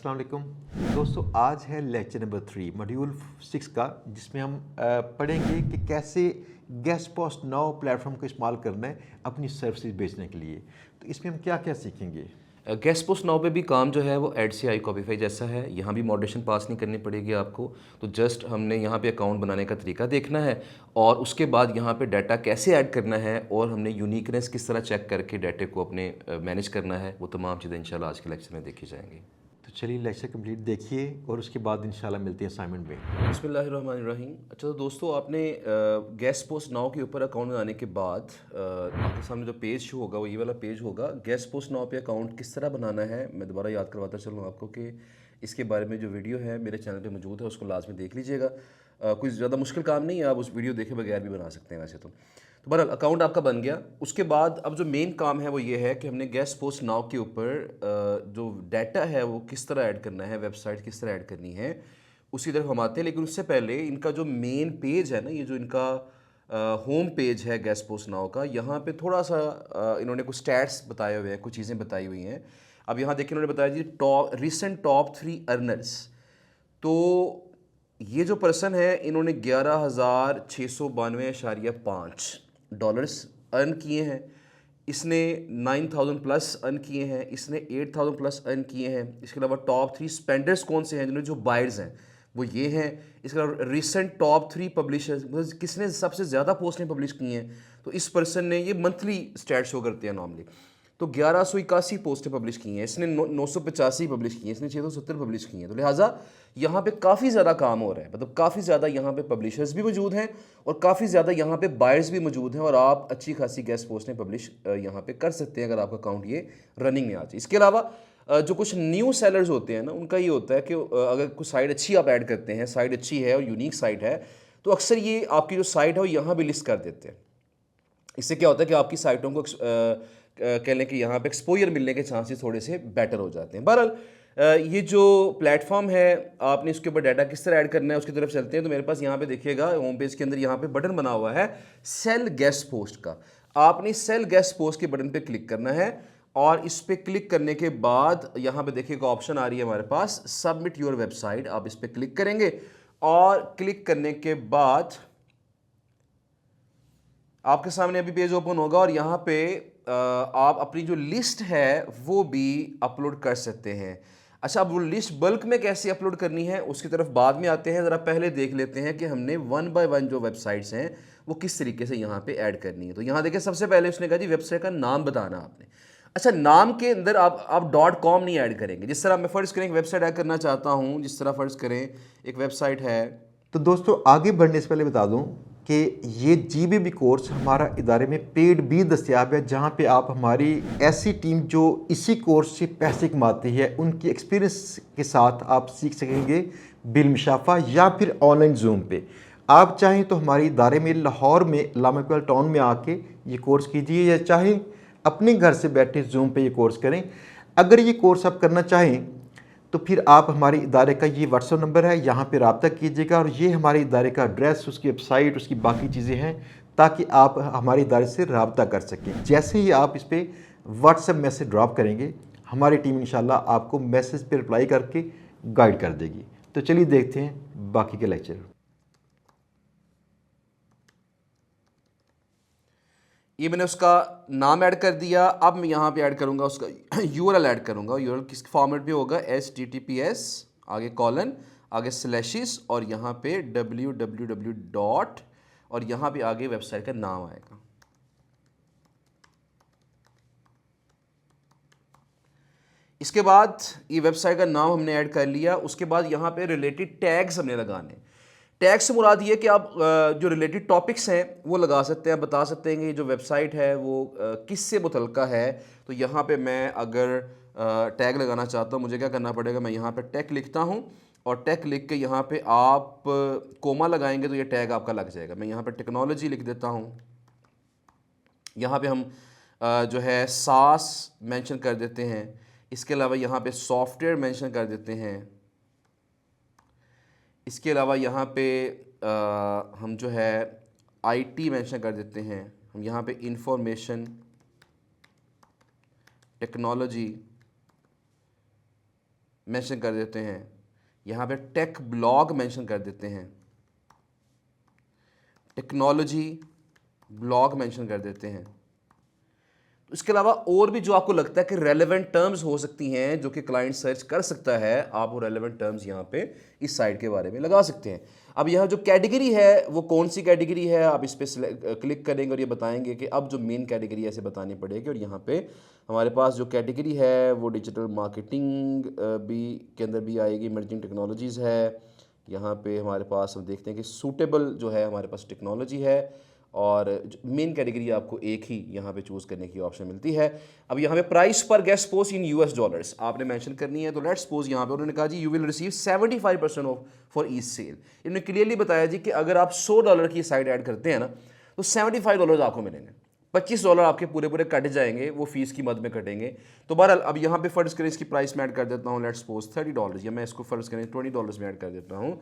अस्सलाम वालेकुम दोस्तों, आज है लेक्चर नंबर 3 मॉड्यूल 6 का, जिसमें हम पढ़ेंगे कि कैसे गेस्ट पोस्ट नाउ प्लेटफॉर्म को इस्तेमाल करना है अपनी सर्विसेज बेचने के लिए। तो इसमें हम क्या क्या सीखेंगे। गेस्ट पोस्ट नाउ पे भी काम जो है वो एड से आई कॉपीफाई जैसा है। यहाँ भी मॉडरेशन पास नहीं करनी पड़ेगी आपको। तो जस्ट हमने यहाँ पे अकाउंट बनाने का तरीका देखना है और उसके बाद यहाँ पे डाटा कैसे ऐड करना है और हमने यूनिकनेस किस तरह चेक करके डाटे को अपने मैनेज करना है। वो तमाम चीज़ें इंशाल्लाह आज के लेक्चर में देखी जाएंगी। तो चलिए लेक्चर कंप्लीट देखिए और उसके बाद इंशाल्लाह मिलते हैं असाइनमेंट में। बिस्मिल्लाहिर्रहमानिर्रहीम। अच्छा, तो दोस्तों आपने गेस्ट पोस्ट नाउ के ऊपर अकाउंट बनाने के बाद आपके सामने जो पेज शो होगा वो ये वाला पेज होगा। गेस्ट पोस्ट नाउ पे अकाउंट किस तरह बनाना है मैं दोबारा याद करवाता चलूँ आपको कि इसके बारे में जो वीडियो है मेरे चैनल पे मौजूद है, उसको लाजमी देख लीजिएगा। कोई ज़्यादा मुश्किल काम नहीं है, आप उस वीडियो देखे बगैर भी बना सकते हैं वैसे तो बहरहाल अकाउंट आपका बन गया। उसके बाद अब जो मेन काम है वो ये है कि हमने गेस्ट पोस्ट नाउ के ऊपर जो डाटा है वो किस तरह ऐड करना है, वेबसाइट किस तरह ऐड करनी है, उसी तरफ हम आते हैं। लेकिन उससे पहले इनका जो मेन पेज है ना, ये जो इनका होम पेज है गेस्ट पोस्ट नाउ का, यहाँ पे थोड़ा सा इन्होंने कुछ स्टैट्स बताए हुए हैं, कुछ चीज़ें बताई हुई हैं। अब यहाँ देखिए इन्होंने बताया जी टॉप 3 अर्नर्स। तो ये जो पर्सन है इन्होंने 11,692.5 डॉलर्स अर्न किए हैं। इसने 9,000 प्लस अर्न किए हैं। इसने 8,000 प्लस अर्न किए हैं। इसके अलावा टॉप 3 स्पेंडर्स कौन से हैं, जिन्होंने जो बायर्स हैं वो ये हैं। इसके अलावा रिसेंट टॉप 3 पब्लिशर्स, मतलब किसने सबसे ज़्यादा पोस्टें पब्लिश की हैं, तो इस पर्सन ने, ये मंथली स्टैट शो करते हैं नॉर्मली, तो 1181 पोस्टें पब्लिश की हैं। इसने 985 पब्लिश की हैं। इसने 670 पब्लिश की हैं। तो लिहाजा यहाँ पे काफ़ी ज़्यादा काम हो रहा है, मतलब काफ़ी ज़्यादा यहाँ पे पब्लिशर्स भी मौजूद हैं और काफ़ी ज़्यादा यहाँ पे बायर्स भी मौजूद हैं और आप अच्छी खासी गेस्ट पोस्टें पब्लिश यहाँ पे कर सकते हैं अगर आपका अकाउंट ये रनिंग में आ जाए। इसके अलावा जो कुछ न्यू सेलर्स होते हैं ना, उनका ये होता है कि अगर कुछ साइट अच्छी आप ऐड करते हैं, साइट अच्छी है और यूनिक साइट है, तो अक्सर ये आपकी जो साइट है वो यहाँ भी लिस्ट कर देते हैं। इससे क्या होता है कि आपकी साइटों को कह लें कि यहाँ पे एक्सपोजर मिलने के चांसेस थोड़े से बेटर हो जाते हैं। बहरहाल ये जो प्लेटफॉर्म है, आपने इसके ऊपर डाटा किस तरह ऐड करना है उसकी तरफ चलते हैं। तो मेरे पास यहाँ पे देखिएगा होम पेज के अंदर यहाँ पे बटन बना हुआ है सेल गेस्ट पोस्ट का। आपने सेल गेस्ट पोस्ट के बटन पे क्लिक करना है और इस पर क्लिक करने के बाद यहाँ पे देखिएगा ऑप्शन आ रही है हमारे पास सबमिट योर वेबसाइट। आप इस पर क्लिक करेंगे और क्लिक करने के बाद आपके सामने अभी पेज ओपन होगा और यहाँ पे आप अपनी जो लिस्ट है वो भी अपलोड कर सकते हैं। अच्छा, अब वो लिस्ट बल्क में कैसे अपलोड करनी है उसकी तरफ बाद में आते हैं। ज़रा पहले देख लेते हैं कि हमने 1 बाय 1 जो वेबसाइट्स हैं वो किस तरीके से यहाँ पे ऐड करनी है। तो यहाँ देखिए सबसे पहले उसने कहा जी वेबसाइट का नाम बताना आपने। अच्छा, नाम के अंदर आप .com नहीं ऐड करेंगे। जिस तरह मैं फ़र्ज़ करें एक वेबसाइट ऐड करना चाहता हूँ, जिस तरह फ़र्ज़ करें एक वेबसाइट है। तो दोस्तों आगे बढ़ने से पहले बता दूं कि ये GBB कोर्स हमारा इदारे में पेड भी दस्तियाब है, जहां पे आप हमारी ऐसी टीम जो इसी कोर्स से पैसे कमाती है उनकी एक्सपीरियंस के साथ आप सीख सकेंगे बिलमुशाफा या फिर ऑनलाइन जूम पे। आप चाहें तो हमारे इदारे में लाहौर में अल्लामा इकबाल टाउन में आके ये कोर्स कीजिए, या चाहें अपने घर से बैठे जूम पे ये कोर्स करें। अगर ये कोर्स आप करना चाहें तो फिर आप हमारे इदारे का ये व्हाट्सएप नंबर है, यहाँ पे रब्ता कीजिएगा और ये हमारे इदारे का एड्रेस, उसकी वेबसाइट, उसकी बाकी चीज़ें हैं, ताकि आप हमारे इदारे से रब्ता कर सकें। जैसे ही आप इस पर व्हाट्सएप मैसेज ड्रॉप करेंगे, हमारी टीम इंशाल्लाह आपको मैसेज पे रिप्लाई करके गाइड कर देगी। तो चलिए देखते हैं बाकी के लेक्चर। ये मैंने उसका नाम ऐड कर दिया। अब मैं यहाँ पे ऐड करूँगा उसका URL ऐड करूँगा। URL किस फॉर्मेट पे होगा, HTTPS आगे कॉलन आगे स्लैशेस और यहाँ पे www डॉट और यहाँ पे आगे वेबसाइट का नाम आएगा। इसके बाद ये वेबसाइट का नाम हमने ऐड कर लिया। उसके बाद यहाँ पे रिलेटेड टैग्स हमने लगाने। टैग से मुराद ये कि आप जो रिलेटेड टॉपिक्स हैं वो लगा सकते हैं, बता सकते हैं कि ये जो वेबसाइट है वो किस से मुतल्लिका है। तो यहाँ पे मैं अगर टैग लगाना चाहता हूँ, मुझे क्या करना पड़ेगा, मैं यहाँ पे टैग लिखता हूँ और टैग लिख के यहाँ पे आप कोमा लगाएंगे तो ये टैग आपका लग जाएगा। मैं यहाँ पे टेक्नोलॉजी लिख देता हूँ। यहाँ पे हम जो है सास मेंशन कर देते हैं। इसके अलावा यहाँ पे सॉफ्टवेयर मेंशन कर देते हैं। इसके अलावा यहाँ पे हम जो है IT मेंशन कर देते हैं। हम यहाँ पे इंफॉर्मेशन टेक्नोलॉजी मेंशन कर देते हैं, यहाँ पे टेक ब्लॉग मेंशन कर देते हैं, टेक्नोलॉजी ब्लॉग मेंशन कर देते हैं। इसके अलावा और भी जो आपको लगता है कि रेलेवेंट टर्म्स हो सकती हैं जो कि क्लाइंट सर्च कर सकता है, आप वो रेलेवेंट टर्म्स यहाँ पे इस साइट के बारे में लगा सकते हैं। अब यहाँ जो कैटेगरी है वो कौन सी कैटेगरी है, आप इस पर क्लिक करेंगे और ये बताएंगे कि अब जो मेन कैटेगरी ऐसे बतानी पड़ेगी। और यहाँ पे हमारे पास जो कैटेगरी है वो डिजिटल मार्केटिंग भी के अंदर भी आएगी, इमर्जिंग टेक्नोलॉजीज़ है। यहाँ पे हमारे पास हम देखते हैं कि सूटेबल जो है हमारे पास टेक्नोलॉजी है, और मेन कैटेगरी आपको एक ही यहाँ पे चूज़ करने की ऑप्शन मिलती है। अब यहाँ पे प्राइस पर guest post in US dollars आपने मेंशन करनी है। तो लेट्स सपोज यहाँ पे उन्होंने कहा जी you will receive 75% of for each sale. इन्होंने क्लियरली बताया जी कि अगर आप $100 की साइड ऐड करते हैं ना तो $75 आपको मिलेंगे, $25 आपके पूरे पूरे कट जाएंगे, वो फीस की मद में कटेंगे। तो बहरहाल अब यहाँ पे फर्ज करें इसकी प्राइस में ऐड कर देता हूँ, लेट्स सपोज $30, या मैं इसको फर्ज करें $20 में ऐड कर देता हूँ।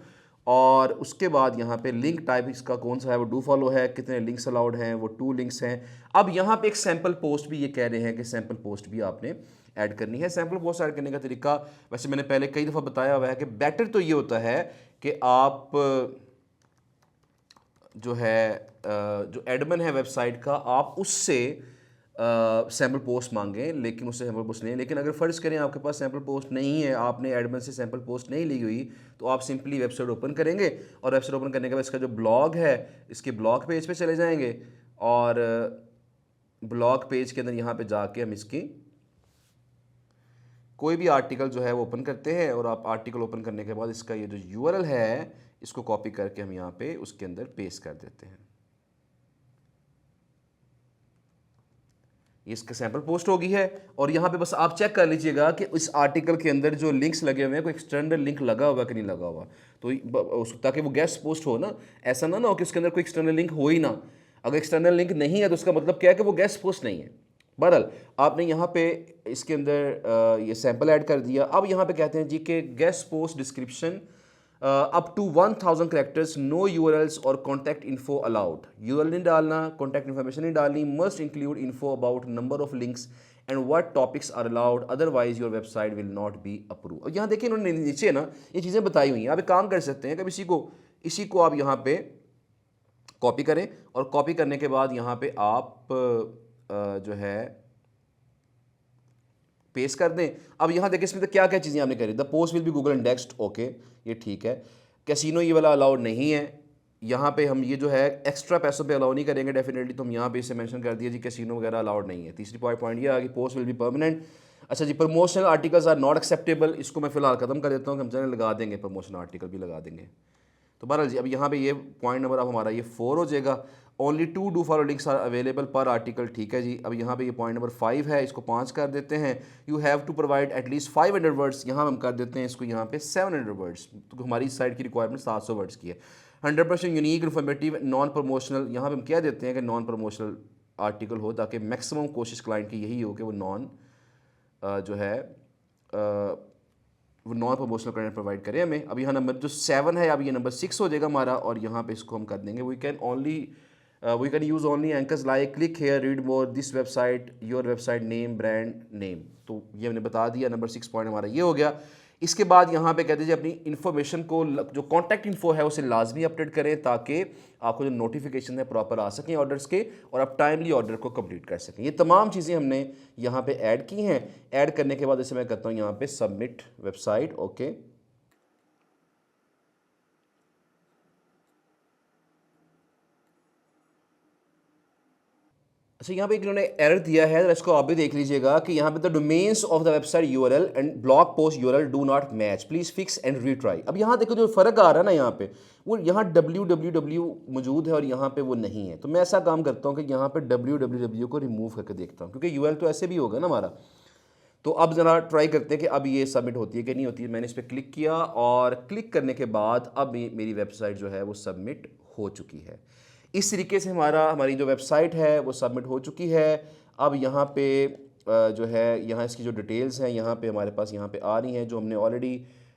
और उसके बाद यहाँ पे लिंक टाइप इसका कौन सा है, वो डू फॉलो है, कितने लिंक्स अलाउड हैं, वो 2 लिंक्स हैं। अब यहाँ पे एक सैम्पल पोस्ट भी ये कह रहे हैं कि सैम्पल पोस्ट भी आपने ऐड करनी है। सैम्पल पोस्ट ऐड करने का तरीका वैसे मैंने पहले कई दफ़ा बताया हुआ है कि बेटर तो ये होता है कि आप जो है जो एडमिन है वेबसाइट का, आप उससे सैम्पल पोस्ट मांगें, लेकिन उससे सैम्पल पोस्ट नहीं। लेकिन अगर फ़र्ज़ करें आपके पास सैम्पल पोस्ट नहीं है, आपने एडमिन से सैम्पल पोस्ट नहीं ली हुई, तो आप सिंपली वेबसाइट ओपन करेंगे और वेबसाइट ओपन करने के बाद इसका जो ब्लॉग है इसके ब्लॉग पेज पे चले जाएंगे, और ब्लॉग पेज के अंदर यहाँ पे जाके हम इसकी कोई भी आर्टिकल जो है वो ओपन करते हैं, और आप आर्टिकल ओपन करने के बाद इसका ये जो यूआरएल है इसको कॉपी करके हम यहाँ पे उसके अंदर पेस्ट कर देते हैं। इसका सैंपल पोस्ट होगी है, और यहाँ पे बस आप चेक कर लीजिएगा कि इस आर्टिकल के अंदर जो लिंक्स लगे हुए हैं कोई एक्सटर्नल लिंक लगा हुआ कि नहीं लगा हुआ, तो ताकि वो गेस्ट पोस्ट हो ना, ऐसा ना हो कि उसके अंदर कोई एक्सटर्नल लिंक हो ही ना। अगर एक्सटर्नल लिंक नहीं है तो उसका मतलब क्या है कि वो गेस्ट पोस्ट नहीं है। बहरहाल आपने यहाँ पे इसके अंदर ये सैंपल ऐड कर दिया। अब यहाँ पे कहते हैं जी कि guest post description up to 1000 characters, no URLs और कॉन्टैक्ट इन्फो अलाउड। यूआरएल नहीं डालना, कॉन्टैक्ट इन्फॉर्मेशन नहीं डालनी, must include info about number of links and what topics are allowed, otherwise your website will not be approve. और यहाँ देखिए इन्होंने नीचे ना ये चीज़ें बताई हुई हैं। आप एक काम कर सकते हैं कि इसी को आप यहाँ पे कॉपी करें, और कॉपी करने के बाद यहाँ पे आप जो है पेस्ट कर दें। अब यहाँ देखिए इसमें तो क्या क्या चीज़ें आपने करी। The post will be Google indexed, okay ये ठीक है। कैसीनो ये वाला अलाउड नहीं है, यहाँ पे हम ये जो है एक्स्ट्रा पैसों पे अलाउ नहीं करेंगे डेफिनेटली, तो हम यहाँ पे इसे मेंशन कर दिया जी कैसीनो वगैरह अलाउड नहीं है। तीसरी पॉइंट ये आ गई, पोस्ट विल बी परमानेंट। अच्छा जी, promotional articles are not acceptable, इसको मैं फिलहाल खत्म कर देता हूँ कि हम चैनल लगा देंगे, प्रमोशनल आर्टिकल भी लगा देंगे। तो बहरहाल जी अब यहाँ पे ये पॉइंट नंबर अब हमारा ये 4 हो जाएगा। Only 2 do follow links are available पर आर्टिकल, ठीक है जी। अब यहाँ पे ये पॉइंट नंबर 5 है, इसको 5 कर देते हैं। You have to provide at least 500 words, यहाँ हम कर देते हैं इसको यहाँ पे 700 वर्ड्स, तो हमारी इस साइड की रिक्वायरमेंट 700 वर्ड्स की है। 100% यूनिक इन्फॉर्मेटिव नॉन प्रमोशनल, यहाँ पे हम क्या देते हैं कि नॉन प्रमोशनल आर्टिकल हो, ताकि मैक्सिमम कोशिश क्लाइंट की यही हो कि वो जो है वो नॉन प्रमोशनल कंटेंट प्रोवाइड करें हमें। अब यहाँ नंबर जो 7 है, अब ये नंबर 6 हो जाएगा हमारा, और यहाँ पे इसको हम कर देंगे we can use only anchors like click here, read more, this website, your website name, brand name. तो ये हमने बता दिया, नंबर 6 पॉइंट हमारा ये हो गया। इसके बाद यहाँ पे कहते हैं अपनी इन्फॉर्मेशन को, जो कॉन्टैक्ट इन्फो है उसे लाजमी अपडेट करें, ताकि आपको जो नोटिफिकेशन है प्रॉपर आ सकें ऑर्डर्स के, और आप टाइमली ऑर्डर को कंप्लीट कर सकें। ये तमाम चीज़ें हमने यहाँ पे ऐड की हैं। ऐड करने के बाद इसे मैं करता हूँ यहाँ पे सबमिट वेबसाइट, ओके। अच्छा, यहाँ पे एक इन्होंने एरर दिया है, तो इसको आप भी देख लीजिएगा कि यहाँ पे the domains of the website URL and blog post URL do not match, please fix and retry. अब यहाँ देखो जो फ़र्क आ रहा है ना, यहाँ पे वो यहाँ www मौजूद है और यहाँ पे वो नहीं है। तो मैं ऐसा काम करता हूँ कि यहाँ पे www को रिमूव करके देखता हूँ, क्योंकि यूआरएल तो ऐसे भी होगा ना हमारा। तो अब ज़रा ट्राई करते हैं कि अब ये सबमिट होती है कि नहीं होती है। मैंने इस पर क्लिक किया, और क्लिक करने के बाद अब मेरी वेबसाइट जो है वो सबमिट हो चुकी है। इस तरीके से हमारी जो वेबसाइट है वो सबमिट हो चुकी है। अब यहाँ पे जो है यहाँ इसकी जो डिटेल्स हैं यहाँ पे हमारे पास यहाँ पे आ रही हैं, जो हमने ऑलरेडी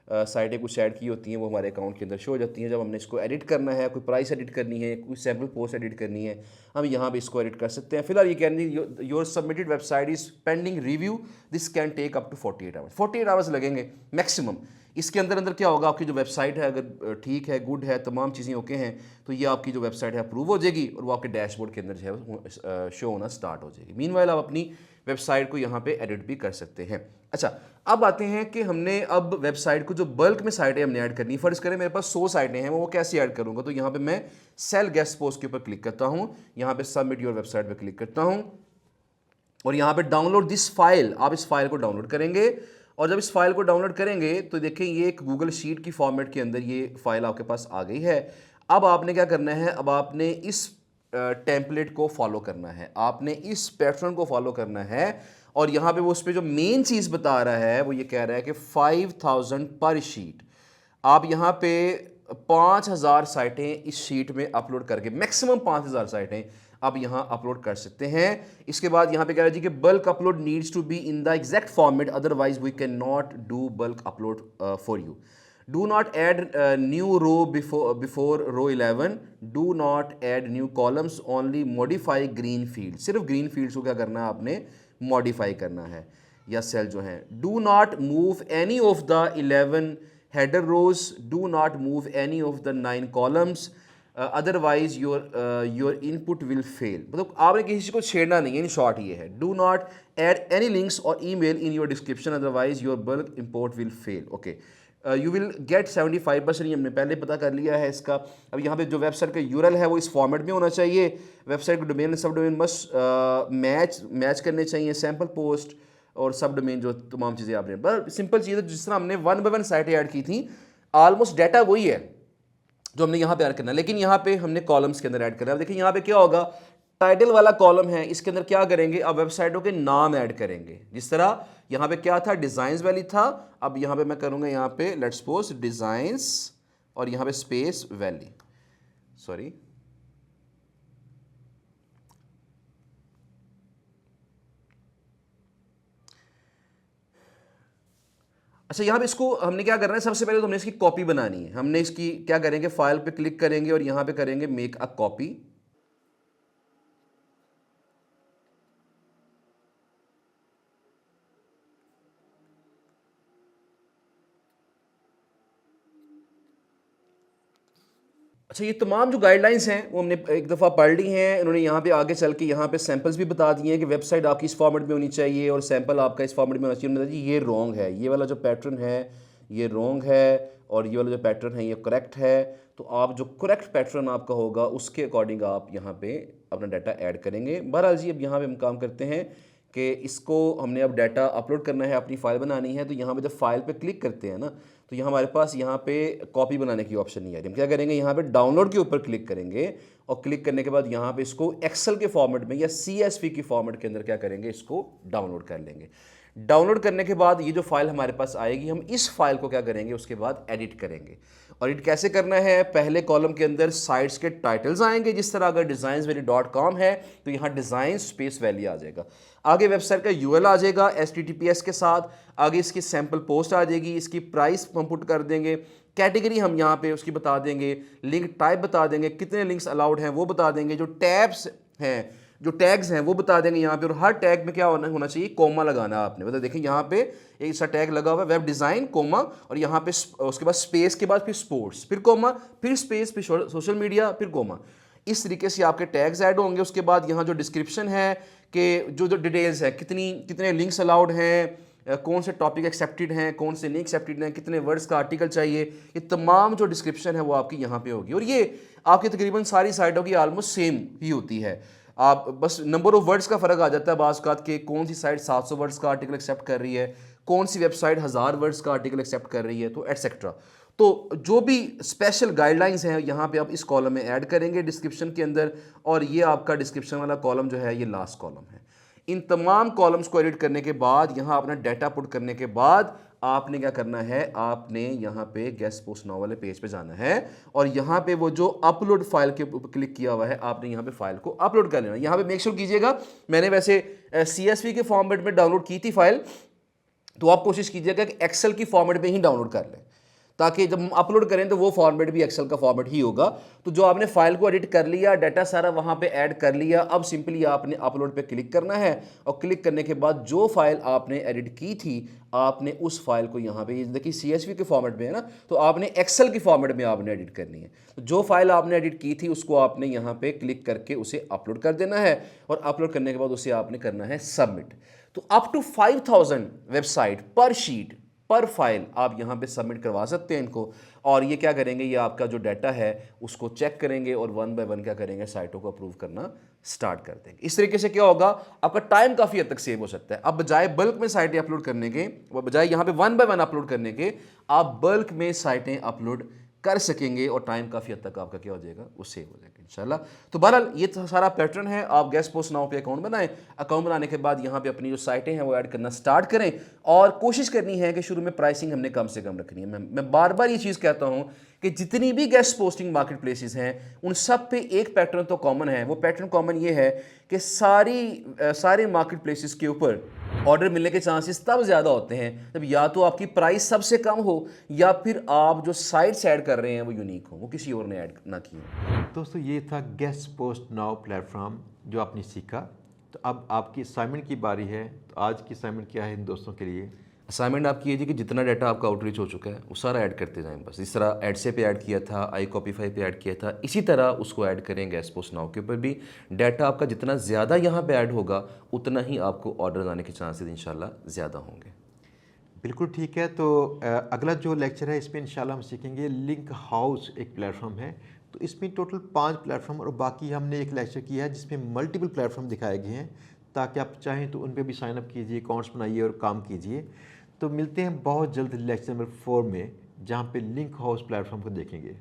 साइटें कुछ ऐड की होती हैं वो हमारे अकाउंट के अंदर शो हो जाती हैं। जब हमने इसको एडिट करना है, कोई प्राइस एडिट करनी है, कोई सैम्पल पोस्ट एडिट करनी है, हम यहाँ पे इसको एडिट कर सकते हैं। फिलहाल ये कह रही है your submitted website is pending review, this can take up to 48 hours. 48 hours लगेंगे मैक्सिमम। इसके अंदर अंदर क्या होगा, आपकी जो वेबसाइट है अगर ठीक है, गुड है, तमाम चीज़ें ओके हैं, तो ये आपकी जो वेबसाइट है अप्रूव हो जाएगी और वो आपके डैशबोर्ड के अंदर जो है शो होना स्टार्ट हो जाएगी। मीनवाइल आप अपनी वेबसाइट को यहाँ पे एडिट भी कर सकते हैं। अच्छा, अब आते हैं कि हमने अब वेबसाइट को जो बल्क में साइटें हमने ऐड करनी है। फर्ज करें मेरे पास 100 साइटें हैं, वो कैसे ऐड करूँगा? तो यहाँ पे मैं सेल गेस्ट पोस्ट के ऊपर क्लिक करता हूँ, यहाँ पे सबमिट योर वेबसाइट पे क्लिक करता हूँ और यहाँ पे डाउनलोड दिस फाइल, आप इस फाइल को डाउनलोड करेंगे। और जब इस फाइल को डाउनलोड करेंगे तो देखें ये एक गूगल शीट की फॉर्मेट के अंदर ये फाइल आपके पास आ गई है। अब आपने क्या करना है, अब आपने इस टेम्पलेट को फॉलो करना है, आपने इस पैटर्न को फॉलो करना है। और यहाँ पे वो उस पर जो मेन चीज़ बता रहा है वो ये कह रहा है कि 5000 पर शीट। आप यहाँ पे 5000 साइटें इस शीट में अपलोड करके, मैक्सिमम 5000 साइटें आप यहाँ अपलोड कर सकते हैं। इसके बाद यहाँ पे कह रहा है जी कि bulk upload needs to be in the exact format, otherwise we can not do bulk upload for you. Do not add new row before row 11. Do not add new columns. Only modify green field. सिर्फ green fields को क्या करना है, आपने modify करना है या cell जो है। Do not move any of the 11 header rows. Do not move any of the 9 columns. Otherwise your input will fail. मतलब आपने किसी को छेड़ना नहीं है, इन शॉर्ट ये है। Do not add any links or email in your description. Otherwise your bulk import will fail. Okay. You will get 75%, ये हमने पहले पता कर लिया है इसका। अब यहाँ पे जो वेबसाइट का यूआरएल है वो इस फॉर्मेट में होना चाहिए। वेबसाइट का डोमेन सब डोमेन बस मैच करने चाहिए, सैम्पल पोस्ट और सब डोमेन जो तमाम चीज़ें आपने, बस सिंपल चीज़ है। जिस तरह हमने 1 बाय 1 साइटें ऐड की थी, ऑलमोस्ट डाटा वही है जो हमने यहाँ पे ऐड करना है, लेकिन यहाँ पे हमने कॉलम्स के अंदर ऐड करना है। देखिए यहाँ पे क्या होगा, टाइटल वाला कॉलम है, इसके अंदर क्या करेंगे, अब वेबसाइटों के नाम ऐड करेंगे। जिस तरह यहाँ पे क्या था, डिज़ाइंस वैली था, अब यहाँ पे मैं करूँगा यहाँ पे लेट्स सपोज डिज़ाइंस और यहाँ पे स्पेस वैली, सॉरी अच्छा, यहाँ पे इसको हमने क्या करना है, सबसे पहले तो हमने इसकी कॉपी बनानी है। हमने इसकी क्या करेंगे, फाइल पे क्लिक करेंगे और यहाँ पे करेंगे मेक अ कॉपी। अच्छा, ये तमाम जो गाइडलाइंस हैं वो हमने एक दफ़ा पढ़ ली हैं। इन्होंने यहाँ पे आगे चल के यहाँ पे सैंपल्स भी बता दिए हैं कि वेबसाइट आपकी इस फॉर्मेट में होनी चाहिए और सैंपल आपका इस फॉर्मेट में होना चाहिए। उन्होंने बताया जी ये रॉन्ग है, ये वाला जो पैटर्न है ये रॉन्ग है और ये वाला जो पैटर्न है ये करेक्ट है। तो आप जो करेक्ट पैटर्न आपका होगा उसके अकॉर्डिंग आप यहाँ पे अपना डाटा ऐड करेंगे। बहरहाल जी, अब यहाँ पे हम काम करते हैं कि इसको हमने अब डाटा अपलोड करना है, अपनी फ़ाइल बनानी है। तो यहाँ पे जब फाइल पे क्लिक करते हैं ना, तो यहाँ हमारे पास यहाँ पे कॉपी बनाने की ऑप्शन नहीं आ रही। हम क्या करेंगे, यहाँ पे डाउनलोड के ऊपर क्लिक करेंगे और क्लिक करने के बाद यहाँ पे इसको एक्सेल के फॉर्मेट में या CSV की फॉर्मेट के अंदर क्या करेंगे, इसको डाउनलोड कर लेंगे। डाउनलोड करने के बाद ये जो फाइल हमारे पास आएगी, हम इस फाइल को क्या करेंगे, उसके बाद एडिट करेंगे। और एडिट कैसे करना है, पहले कॉलम के अंदर साइट्स के टाइटल्स आएंगे। जिस तरह अगर designsvalley.com है तो यहाँ डिज़ाइन स्पेस वैली आ जाएगा। आगे वेबसाइट का URL आ जाएगा HTTPS के साथ। आगे इसकी सैम्पल पोस्ट आ जाएगी, इसकी प्राइस हम पुट कर देंगे, कैटेगरी हम यहाँ पे उसकी बता देंगे, लिंक टाइप बता देंगे, कितने लिंक्स अलाउड हैं वो बता देंगे, जो टैब्स हैं, जो टैग्स हैं वो बता देंगे यहाँ पे। और हर टैग में क्या होना चाहिए, कोमा लगाना है आपने। मतलब देखिए यहाँ पे एक ऐसा टैग लगा हुआ है वेब डिज़ाइन कोमा, और यहाँ पे उसके बाद स्पेस के बाद फिर स्पोर्ट्स, फिर कोमा, फिर स्पेस, फिर सोशल मीडिया, फिर कोमा। इस तरीके से आपके टैग्स ऐड होंगे। उसके बाद यहाँ जो डिस्क्रिप्शन है कि जो डिटेल्स है, कितने लिंक्स अलाउड हैं, कौन से टॉपिक एक्सेप्टेड हैं, कौन से नहीं एक्सेप्टेड हैं, कितने वर्ड्स का आर्टिकल चाहिए, ये तमाम जो डिस्क्रिप्शन है वो आपकी यहाँ पे होगी। और ये आपकी तकरीबन सारी साइटों की ऑलमोस्ट सेम ही होती है। आप बस नंबर ऑफ वर्ड्स का फ़र्क आ जाता है बाज़ औक़ात के, कौन सी साइट 700 वर्ड्स का आर्टिकल एक्सेप्ट कर रही है, कौन सी वेबसाइट 1000 वर्ड्स का आर्टिकल एक्सेप्ट कर रही है, तो एटसेट्रा। तो जो भी स्पेशल गाइडलाइंस हैं यहाँ पे आप इस कॉलम में ऐड करेंगे डिस्क्रिप्शन के अंदर। और ये आपका डिस्क्रिप्शन वाला कॉलम जो है ये लास्ट कॉलम है। इन तमाम कॉलम्स को एडिट करने के बाद, यहाँ अपना डाटा पुट करने के बाद आपने क्या करना है, आपने यहाँ पे गेस्ट पोस्ट नाउ वाले पेज पे जाना है और यहाँ पे वो जो अपलोड फाइल के ऊपर क्लिक किया हुआ है, आपने यहाँ पे फाइल को अपलोड कर लेना। यहाँ पे मेक श्योर कीजिएगा, मैंने वैसे CSV के फॉर्मेट में डाउनलोड की थी फाइल, तो आप कोशिश कीजिएगा कि एक्सेल की फॉर्मेट में ही डाउनलोड कर लें। ताकि जब हम अपलोड करें तो वो फॉर्मेट भी एक्सेल का फॉर्मेट ही होगा। तो जो आपने फाइल को एडिट कर लिया, डाटा सारा वहाँ पे ऐड कर लिया, अब सिंपली आपने अपलोड पे क्लिक करना है और क्लिक करने के बाद जो फाइल आपने एडिट की थी आपने उस फाइल को यहाँ पे, देखिए CSV के फॉर्मेट में है ना, तो आपने एक्सेल के फॉर्मेट में आपने एडिट करनी है। तो जो फाइल आपने एडिट की थी उसको आपने यहाँ पे क्लिक करके उसे अपलोड कर देना है और अपलोड करने के बाद उसे आपने करना है सबमिट। तो अप टू 5000 वेबसाइट पर शीट पर फाइल आप यहाँ पे सबमिट करवा सकते हैं इनको। और ये क्या करेंगे, ये आपका जो डाटा है उसको चेक करेंगे और वन बाय वन क्या करेंगे, साइटों को अप्रूव करना स्टार्ट कर देंगे। इस तरीके से क्या होगा, आपका टाइम काफ़ी हद तक सेव हो सकता है। अब बजाय बल्क में साइटें अपलोड करने के, बजाय यहाँ पे वन बाय वन अपलोड करने के, आप बल्क में साइटें अपलोड कर सकेंगे और टाइम काफ़ी हद तक आपका क्या हो जाएगा, वो सेव हो जाएगा इंशाल्लाह। तो बहरहाल ये सारा पैटर्न है। आप गेस्ट पोस्ट नाउ पे अकाउंट बनाएं, अकाउंट बनाने के बाद यहाँ पे अपनी जो साइटें हैं वो ऐड करना स्टार्ट करें और कोशिश करनी है कि शुरू में प्राइसिंग हमने कम से कम रखनी है। मैं बार बार ये चीज़ कहता हूँ कि जितनी भी गेस्ट पोस्टिंग मार्केट प्लेसेस हैं उन सब पे एक पैटर्न तो कॉमन है। वो पैटर्न कॉमन ये है कि सारे मार्केट प्लेसेस के ऊपर ऑर्डर मिलने के चांसेस तब ज़्यादा होते हैं जब या तो आपकी प्राइस सबसे कम हो या फिर आप जो साइट्स ऐड कर रहे हैं वो यूनिक हो, वो किसी और ने ऐड ना की हो। दोस्तों ये था गेस्ट पोस्ट नाउ प्लेटफॉर्म जो आपने सीखा। तो अब आपकी असाइनमेंट की बारी है। तो आज की असाइनमेंट क्या है इन दोस्तों के लिए? असाइनमेंट आपकी ये थी कि जितना डाटा आपका आउटरीच हो चुका है वो सारा ऐड करते जाएं। बस इस तरह एडसे पे ऐड किया था, iCopify पे ऐड किया था, इसी तरह उसको ऐड करें गेस्ट पोस्ट नाउ के ऊपर भी। डाटा आपका जितना ज़्यादा यहाँ पे ऐड होगा उतना ही आपको ऑर्डर आने के चांसेस इंशाल्लाह ज़्यादा होंगे। बिल्कुल ठीक है। तो अगला जो लेक्चर है इसमें इंशाल्लाह हम सीखेंगे लिंक हाउस एक प्लेटफॉर्म है। तो इसमें टोटल 5 प्लेटफॉर्म और बाकी हमने एक लेक्चर किया है जिसमें मल्टीपल प्लेटफॉर्म दिखाए गए हैं, ताकि आप चाहें तो उन पे भी साइन अप कीजिए, अकाउंट्स बनाइए और काम कीजिए। तो मिलते हैं बहुत जल्द लेक्चर नंबर 4 में, जहाँ पे लिंक हाउस प्लेटफॉर्म को देखेंगे।